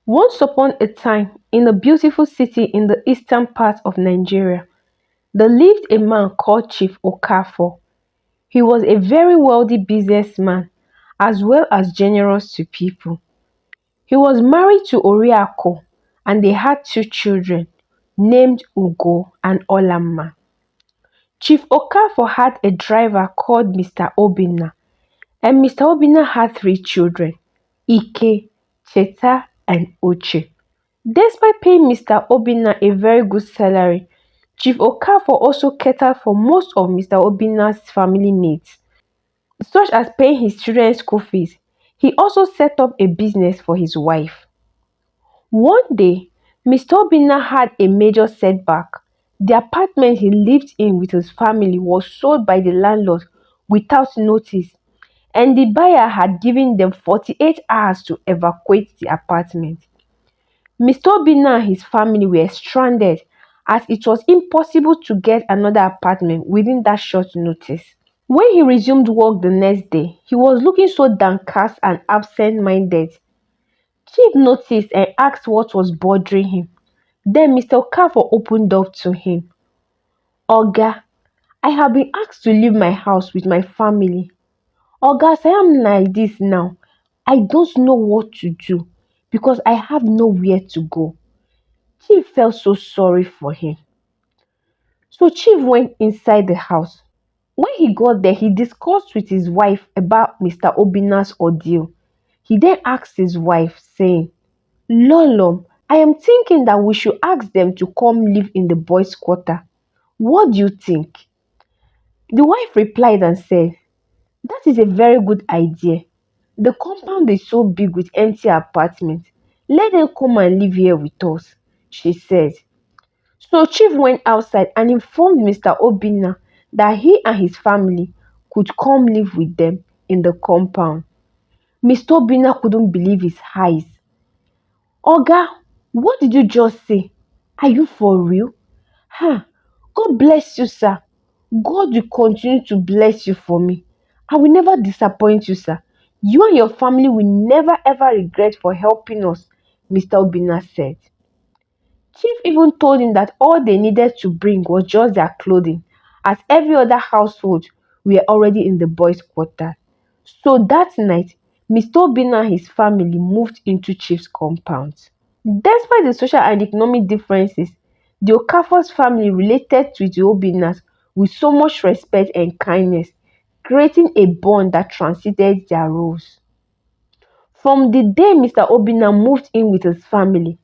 Once upon a time, in a beautiful city in the eastern part of Nigeria, there lived a man called Chief Okafor. He was a very wealthy businessman as well as generous to people. He was married to Oriako and they had two children named Ugo and Olamma. Chief Okafor had a driver called Mr. Obinna, and Mr. Obinna had three children Ike, Cheta, and Uche. Despite paying Mr. Obinna a very good salary, Chief Okafor also catered for most of Mr. Obinna's family needs, such as paying his children's school fees. He also set up a business for his wife. One day, Mr. Obinna had a major setback. The apartment he lived in with his family was sold by the landlord without notice, and the buyer had given them 48 hours to evacuate the apartment. Mr. Obinna and his family were stranded as it was impossible to get another apartment within that short notice. When he resumed work the next day, he was looking so downcast and absent-minded. Chief noticed and asked what was bothering him. Then Mr. Okafor opened up to him. Oga, I have been asked to leave my house with my family. Oga, as I am like this now, I don't know what to do because I have nowhere to go. Chief felt so sorry for him. So Chief went inside the house. When he got there, he discussed with his wife about Mr. Obina's ordeal. He then asked his wife, saying, Lolom, I am thinking that we should ask them to come live in the boys' quarter. What do you think? The wife replied and said, That is a very good idea. The compound is so big with empty apartments. Let them come and live here with us, she said. So Chief went outside and informed Mr. Obinna that he and his family could come live with them in the compound. Mr. Obinna couldn't believe his eyes. Oga, what did you just say? Are you for real? Huh, God bless you, sir. God will continue to bless you for me. I will never disappoint you, sir. You and your family will never ever regret for helping us, Mr. Obinna said. Chief even told him that all they needed to bring was just their clothing, as every other household were already in the boys' quarters. So that night, Mr. Obinna and his family moved into Chief's compound. Despite the social and economic differences, the Okafor's family related to the Obinnas with so much respect and kindness, creating a bond that transcended their roles. From the day Mr. Obinna moved in with his family,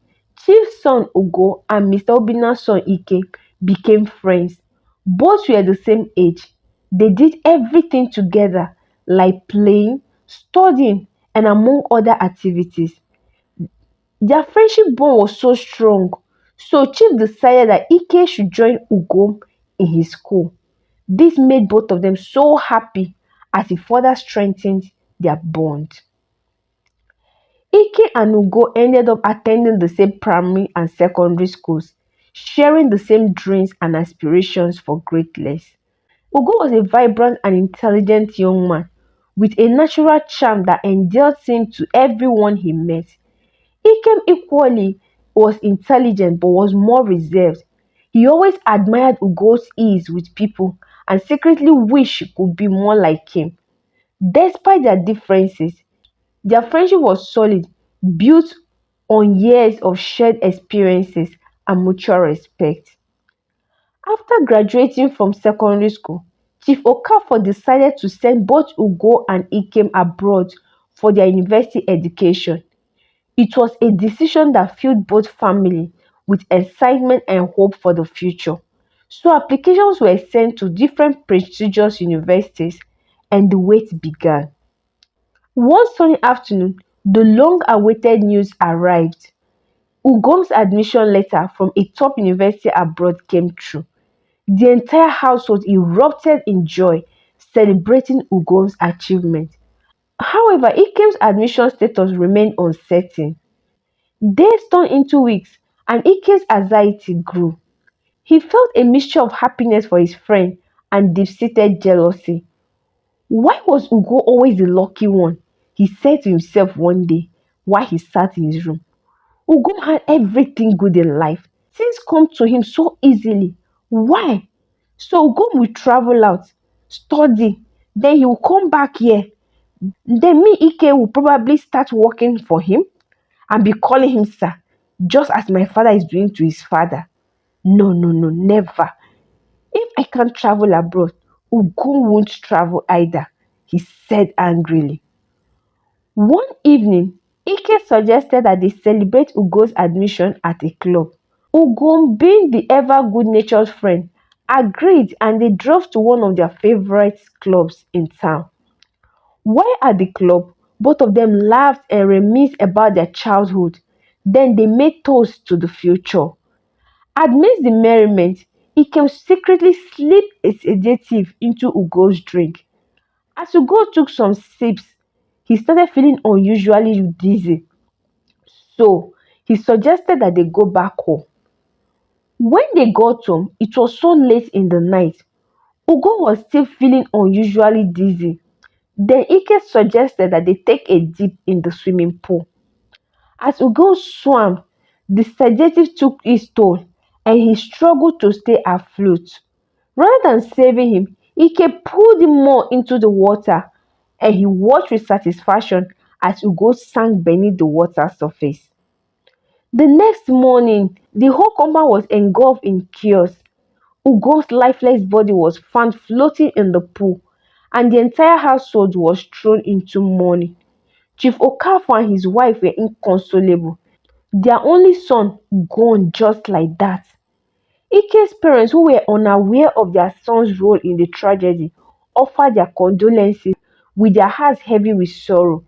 Chief's son Ugo and Mr. Obinna's son Ike became friends. Both were the same age. They did everything together, like playing, studying, and among other activities. Their friendship bond was so strong, so Chief decided that Ike should join Ugo in his school. This made both of them so happy as it further strengthened their bond. Ike and Ugo ended up attending the same primary and secondary schools, sharing the same dreams and aspirations for greatness. Ugo was a vibrant and intelligent young man with a natural charm that endeared him to everyone he met. Ikem equally was intelligent but was more reserved. He always admired Ugo's ease with people and secretly wished he could be more like him. Despite their differences, their friendship was solid, built on years of shared experiences and mutual respect. After graduating from secondary school, Chief Okafor decided to send both Ugo and Ikem abroad for their university education. It was a decision that filled both families with excitement and hope for the future. So applications were sent to different prestigious universities and the wait began. One sunny afternoon, the long-awaited news arrived. Ugom's admission letter from a top university abroad came through. The entire household erupted in joy, celebrating Ugom's achievement. However, Ikem's admission status remained uncertain. Days turned into weeks, and Ike's anxiety grew. He felt a mixture of happiness for his friend and deep-seated jealousy. Why was Ugo always the lucky one? He said to himself one day while he sat in his room. Ugum had everything good in life. Things come to him so easily. Why? So Ugum will travel out, study, then he will come back here. Then me, Ike, will probably start working for him and be calling him sir, just as my father is doing to his father. No, no, no, never. If I can't travel abroad, Ugum won't travel either, he said angrily. One evening, Ike suggested that they celebrate Ugo's admission at a club. Ugum, being the ever good-natured friend, agreed and they drove to one of their favorite clubs in town. While at the club, both of them laughed and reminisced about their childhood. Then they made toasts to the future. Amidst the merriment, Ike secretly slipped a sedative into Ugo's drink. As Ugo took some sips, he started feeling unusually dizzy. So he suggested that they go back home. When they got home, it was so late in the night. Ugo was still feeling unusually dizzy. Then Ike suggested that they take a dip in the swimming pool. As Ugo swam, the sedative took its toll and he struggled to stay afloat. Rather than saving him, Ike pulled him more into the water and he watched with satisfaction as Ugo sank beneath the water surface. The next morning, the whole compound was engulfed in chaos. Ugo's lifeless body was found floating in the pool, and the entire household was thrown into mourning. Chief Okafor and his wife were inconsolable. Their only son gone just like that. Ike's parents, who were unaware of their son's role in the tragedy, offered their condolences with their hearts heavy with sorrow.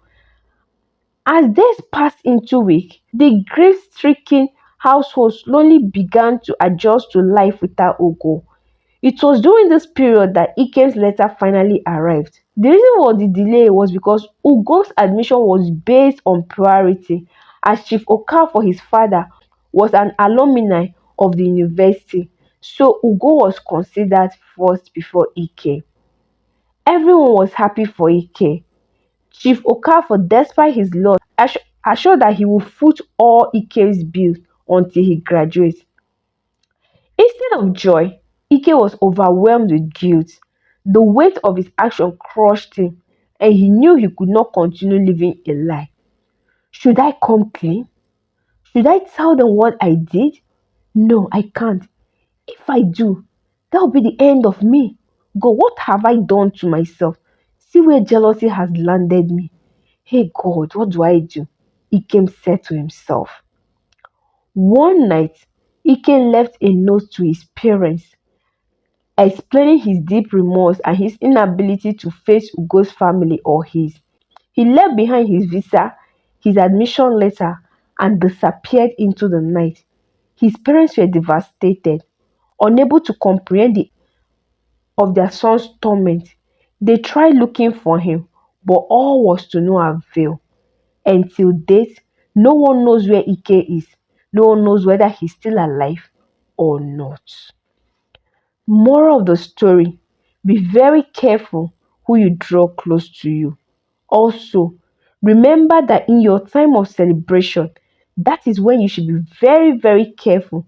As days passed into weeks, the grief-stricken household slowly began to adjust to life without Ugo. It was during this period that Ike's letter finally arrived. The reason for the delay was because Ugo's admission was based on priority, as Chief Okafor, his father, was an alumni of the university, so Ugo was considered first before Ike. Everyone was happy for Ike. Chief Okafor, despite his loss, assured that he would foot all Ike's bills until he graduates. Instead of joy, Ike was overwhelmed with guilt. The weight of his action crushed him, and he knew he could not continue living a lie. Should I come clean? Should I tell them what I did? No, I can't. If I do, that will be the end of me. God, what have I done to myself? See where jealousy has landed me. Hey God, what do I do? Ike said to himself. One night, Ike left a note to his parents, explaining his deep remorse and his inability to face Ugo's family or his. He left behind his visa, his admission letter, and disappeared into the night. His parents were devastated, unable to comprehend the of their son's torment. They tried looking for him, but all was to no avail. Until date, no one knows where Ike is. No one knows whether he's still alive or not. Moral of the story: be very careful who you draw close to you. Also, remember that in your time of celebration, that is when you should be very, very careful.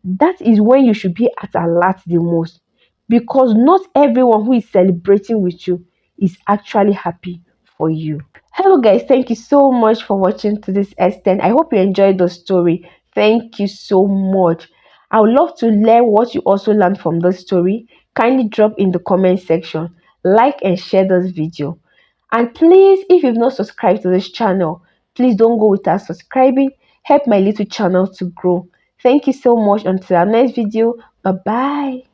That is when you should be at alert the most, because not everyone who is celebrating with you is actually happy for you. Hello guys, thank you so much for watching to this extent. I hope you enjoyed the story. Thank you so much. I would love to learn what you also learned from the story. Kindly drop in the comment section, like and share this video. And please, if you've not subscribed to this channel, please don't go without subscribing. Help my little channel to grow. Thank you so much. Until our next video, bye bye.